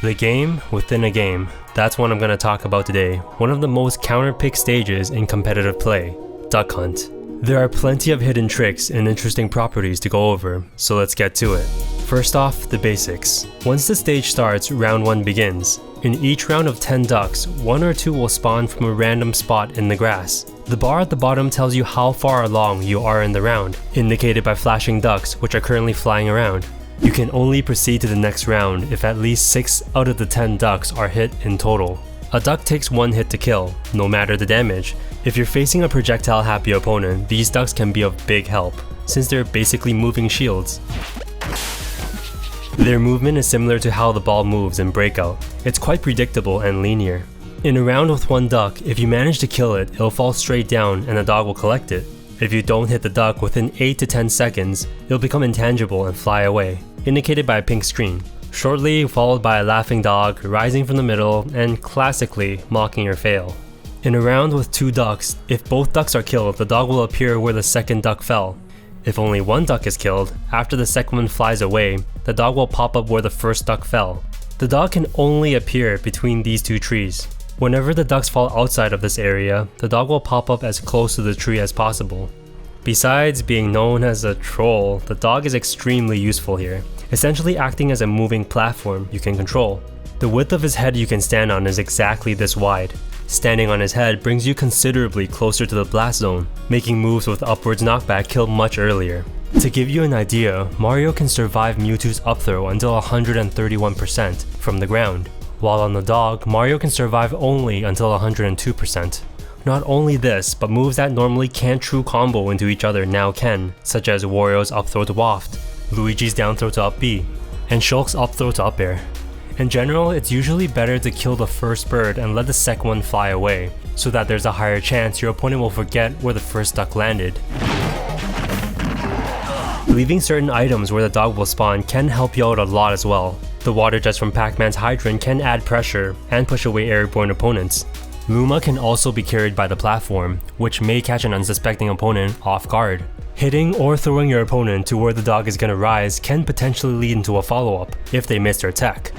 The game within a game. That's what I'm going to talk about today. One of the most counter-pick stages in competitive play, Duck Hunt. There are plenty of hidden tricks and interesting properties to go over, so let's get to it. First off, the basics. Once the stage starts, round 1 begins. In each round of 10 ducks, 1 or 2 will spawn from a random spot in the grass. The bar at the bottom tells you how far along you are in the round, indicated by flashing ducks which are currently flying around. You can only proceed to the next round if at least 6 out of the 10 ducks are hit in total. A duck takes 1 hit to kill, no matter the damage. If you're facing a projectile-happy opponent, these ducks can be of big help, since they're basically moving shields. Their movement is similar to how the ball moves in Breakout. It's quite predictable and linear. In a round with 1 duck, if you manage to kill it, it'll fall straight down and the dog will collect it. If you don't hit the duck within 8 to 10 seconds, it'll become intangible and fly away, indicated by a pink screen. Shortly followed by a laughing dog rising from the middle and classically mocking your fail. In a round with 2 ducks, if both ducks are killed, the dog will appear where the second duck fell. If only 1 duck is killed, after the second one flies away, the dog will pop up where the first duck fell. The dog can only appear between these 2 trees. Whenever the ducks fall outside of this area, the dog will pop up as close to the tree as possible. Besides being known as a troll, the dog is extremely useful here, essentially acting as a moving platform you can control. The width of his head you can stand on is exactly this wide. Standing on his head brings you considerably closer to the blast zone, making moves with upwards knockback kill much earlier. To give you an idea, Mario can survive Mewtwo's up throw until 131% from the ground, while on the dog, Mario can survive only until 102%. Not only this, but moves that normally can't true combo into each other now can, such as Wario's up throw to waft, Luigi's down throw to up B, and Shulk's up throw to up air. In general, it's usually better to kill the first bird and let the second one fly away, so that there's a higher chance your opponent will forget where the first duck landed. Leaving certain items where the dog will spawn can help you out a lot as well. The water jets from Pac-Man's hydrant can add pressure and push away airborne opponents. Luma can also be carried by the platform, which may catch an unsuspecting opponent off guard. Hitting or throwing your opponent to where the dog is gonna rise can potentially lead into a follow-up if they miss their tech.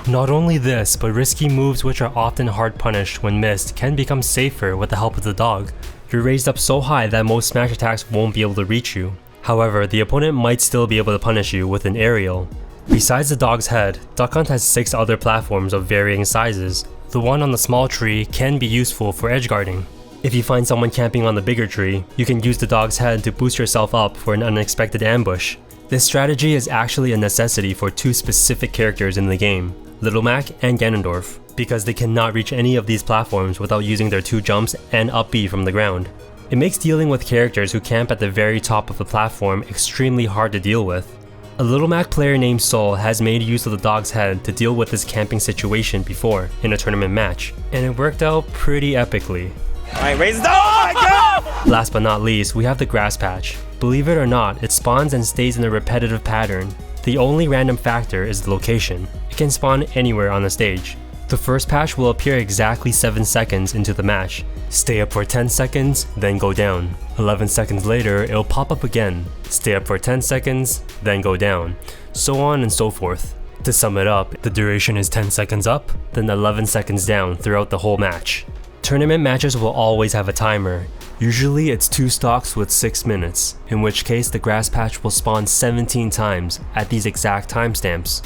Not only this, but risky moves which are often hard punished when missed can become safer with the help of the dog. You're raised up so high that most smash attacks won't be able to reach you. However, the opponent might still be able to punish you with an aerial. Besides the dog's head, Duck Hunt has 6 other platforms of varying sizes. The one on the small tree can be useful for edge guarding. If you find someone camping on the bigger tree, you can use the dog's head to boost yourself up for an unexpected ambush. This strategy is actually a necessity for 2 specific characters in the game, Little Mac and Ganondorf, because they cannot reach any of these platforms without using their 2 jumps and up B from the ground. It makes dealing with characters who camp at the very top of the platform extremely hard to deal with. A Little Mac player named Soul has made use of the dog's head to deal with this camping situation before in a tournament match, and it worked out pretty epically. Alright, raise it up! Oh my god! Last but not least, we have the grass patch. Believe it or not, it spawns and stays in a repetitive pattern. The only random factor is the location. It can spawn anywhere on the stage. The first patch will appear exactly 7 seconds into the match. Stay up for 10 seconds, then go down. 11 seconds later, it'll pop up again. Stay up for 10 seconds, then go down. So on and so forth. To sum it up, the duration is 10 seconds up, then 11 seconds down throughout the whole match. Tournament matches will always have a timer. Usually it's 2 stocks with 6 minutes, in which case the grass patch will spawn 17 times at these exact timestamps.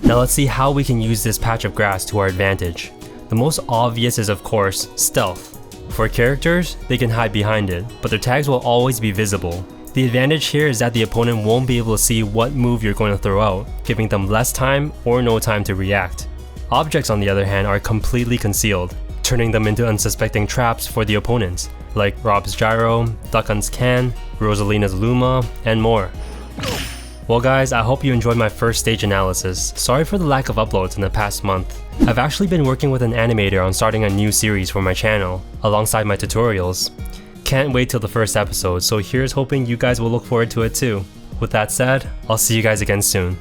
Now let's see how we can use this patch of grass to our advantage. The most obvious is of course, stealth. For characters, they can hide behind it, but their tags will always be visible. The advantage here is that the opponent won't be able to see what move you're going to throw out, giving them less time or no time to react. Objects on the other hand are completely concealed, turning them into unsuspecting traps for the opponents, like Rob's gyro, Duck Hunt's can, Rosalina's Luma, and more. Well guys, I hope you enjoyed my first stage analysis. Sorry for the lack of uploads in the past month. I've actually been working with an animator on starting a new series for my channel, alongside my tutorials. Can't wait till the first episode, so here's hoping you guys will look forward to it too. With that said, I'll see you guys again soon.